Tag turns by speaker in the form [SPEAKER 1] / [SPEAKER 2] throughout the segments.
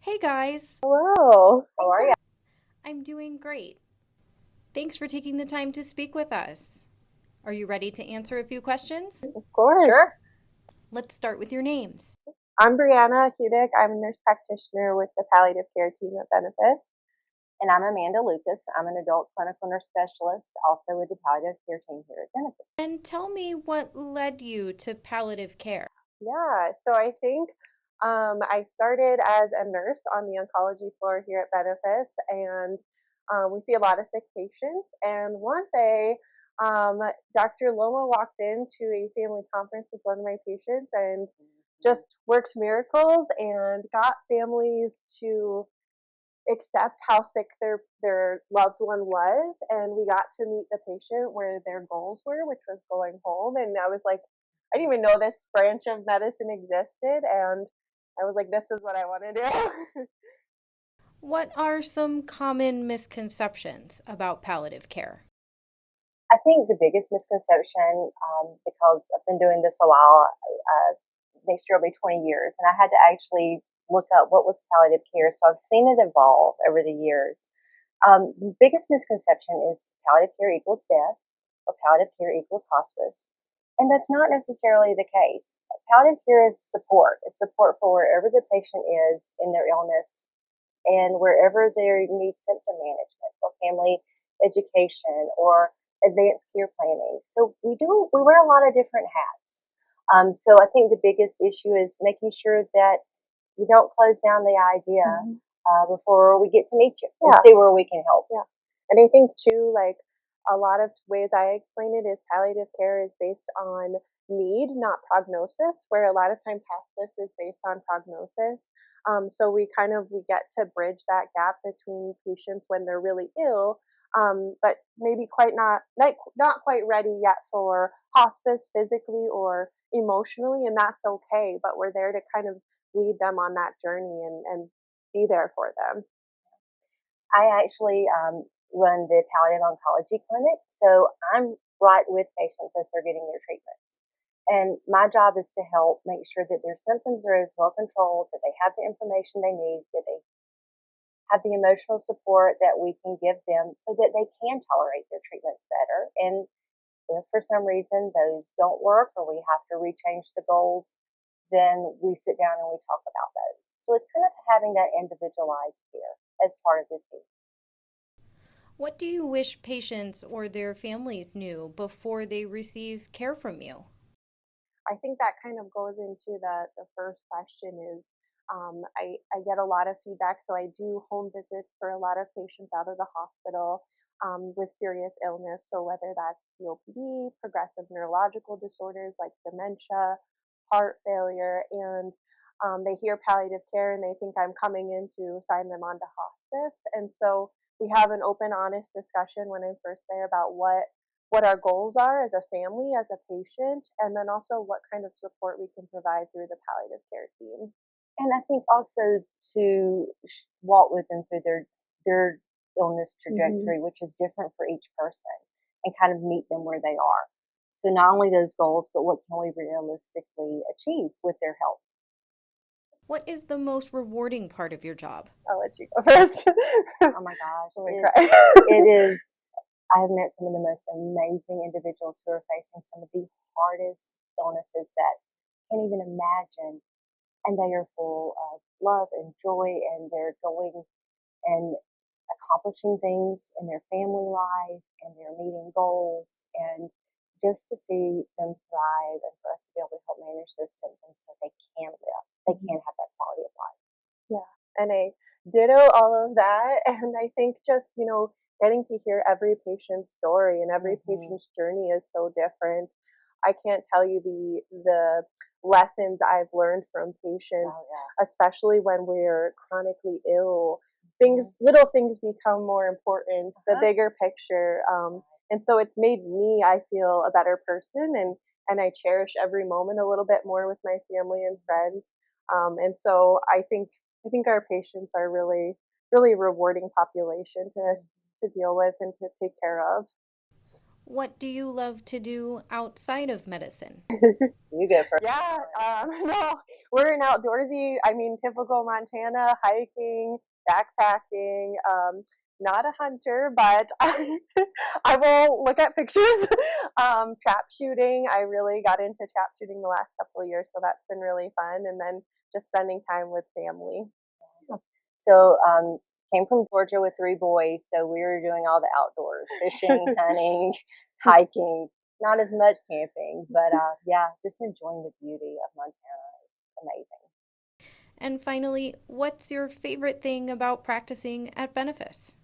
[SPEAKER 1] Hey guys,
[SPEAKER 2] Hello. How are you?
[SPEAKER 1] I'm doing great. Thanks for taking the time to speak with us. Are you ready to answer a few questions?
[SPEAKER 2] Of course.
[SPEAKER 3] Sure.
[SPEAKER 1] Let's start with your names.
[SPEAKER 2] I'm Breanna Hudik. I'm a nurse practitioner with the Palliative Care team at Benefis.
[SPEAKER 3] And I'm Amanda Lucas. I'm an adult clinical nurse specialist, also with the palliative care team here at Benefis.
[SPEAKER 1] And tell me what led you to palliative care.
[SPEAKER 2] Yeah, so I think I started as a nurse on the oncology floor here at Benefis, and we see a lot of sick patients. And one day, Dr. Loma walked into a family conference with one of my patients and just worked miracles and got families to accept how sick their loved one was, and we got to meet the patient where their goals were, which was going home. And I was like, I didn't even know this branch of medicine existed, and I was like, this is what I want to do.
[SPEAKER 1] What are some common misconceptions about palliative care?
[SPEAKER 3] I think the biggest misconception, because I've been doing this a while, next year will be 20 years, and I had to actually look up what was palliative care. So I've seen it evolve over the years. The biggest misconception is palliative care equals death or palliative care equals hospice. And that's not necessarily the case. Palliative care is support. It's support for wherever the patient is in their illness and wherever they need symptom management or family education or advanced care planning. So we wear a lot of different hats. So I think the biggest issue is making sure that you don't close down the idea before we get to meet you and see where we can help.
[SPEAKER 2] Yeah. And I think too, like a lot of ways I explain it is palliative care is based on need, not prognosis, where a lot of times hospice is based on prognosis. So we get to bridge that gap between patients when they're really ill, but maybe not quite ready yet for hospice physically or emotionally, and that's okay. But we're there to kind of lead them on that journey and be there for them.
[SPEAKER 3] I actually run the palliative oncology clinic, so I'm right with patients as they're getting their treatments. And my job is to help make sure that their symptoms are as well controlled, that they have the information they need, that they have the emotional support that we can give them so that they can tolerate their treatments better. And if for some reason those don't work or we have to rechange the goals, then we sit down and we talk about those. So it's kind of having that individualized care as part of the team.
[SPEAKER 1] What do you wish patients or their families knew before they receive care from you?
[SPEAKER 2] I think that kind of goes into the first question is I get a lot of feedback. So I do home visits for a lot of patients out of the hospital with serious illness. So whether that's COPD, progressive neurological disorders like dementia, heart failure, and they hear palliative care and they think I'm coming in to sign them on to hospice. And so we have an open, honest discussion when I'm first there about what our goals are as a family, as a patient, and then also what kind of support we can provide through the palliative care team.
[SPEAKER 3] And I think also to walk with them through their illness trajectory, which is different for each person, and kind of meet them where they are. So not only those goals, but what can we realistically achieve with their health?
[SPEAKER 1] What is the most rewarding part of your job?
[SPEAKER 2] I'll let you go first.
[SPEAKER 3] Oh my gosh,
[SPEAKER 2] cry.
[SPEAKER 3] it is. I have met some of the most amazing individuals who are facing some of the hardest illnesses that I can't even imagine, and they are full of love and joy, and they're going and accomplishing things in their family life, and they're meeting goals, and just to see them thrive and for us to be able to help manage those symptoms so they can live, they can have that quality of life.
[SPEAKER 2] Yeah, and I ditto all of that. And I think just, getting to hear every patient's story and every patient's journey is so different. I can't tell you the lessons I've learned from patients, especially when we're chronically ill. Little things become more important, the bigger picture. And so it's made me, I feel, a better person, and I cherish every moment a little bit more with my family and friends. And so I think our patients are really, really rewarding population to deal with and to take care of.
[SPEAKER 1] What do you love to do outside of medicine?
[SPEAKER 3] You go first.
[SPEAKER 2] Yeah, no, we're an outdoorsy, I mean, typical Montana, hiking, backpacking, not a hunter, but I will look at pictures. Trap shooting, I really got into trap shooting the last couple of years, so that's been really fun. And then just spending time with family.
[SPEAKER 3] So, came from Georgia with 3 boys, so we were doing all the outdoors, fishing, hunting, hiking, not as much camping, but yeah, just enjoying the beauty of Montana is amazing.
[SPEAKER 1] And finally, what's your favorite thing about practicing at Benefis?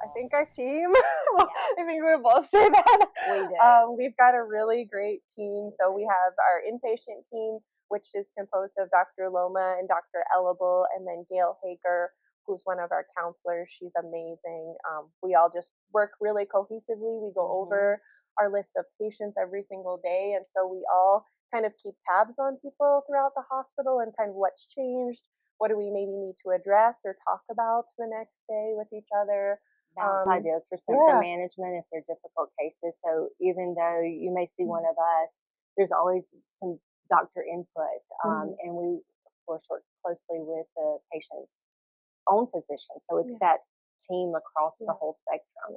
[SPEAKER 2] I think our team, I think we would both say that.
[SPEAKER 3] We do.
[SPEAKER 2] We've got a really great team. So we have our inpatient team, which is composed of Dr. Loma and Dr. Ellable, and then Gail Hager, who's one of our counselors. She's amazing. We all just work really cohesively. We go over our list of patients every single day. And so we all kind of keep tabs on people throughout the hospital and kind of what's changed. What do we maybe need to address or talk about the next day with each other?
[SPEAKER 3] Bounce ideas for symptom management if they're difficult cases. So even though you may see one of us, there's always some doctor input, and we of course work closely with the patient's own physician. So it's that team across the whole spectrum.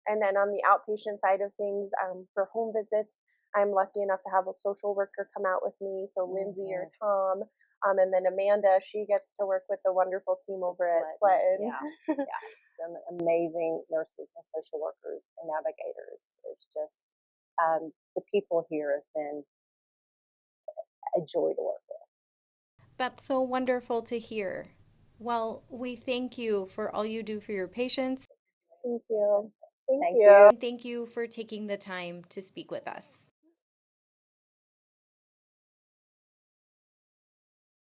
[SPEAKER 2] And then on the outpatient side of things, for home visits, I'm lucky enough to have a social worker come out with me. So Lindsay or Tom. And then Amanda, she gets to work with the wonderful team over at Sletton.
[SPEAKER 3] Yeah. Some amazing nurses and social workers and navigators. It's just the people here have been a joy to work with.
[SPEAKER 1] That's so wonderful to hear. Well, we thank you for all you do for your patients.
[SPEAKER 2] Thank you.
[SPEAKER 3] Thank you.
[SPEAKER 1] And thank you for taking the time to speak with us.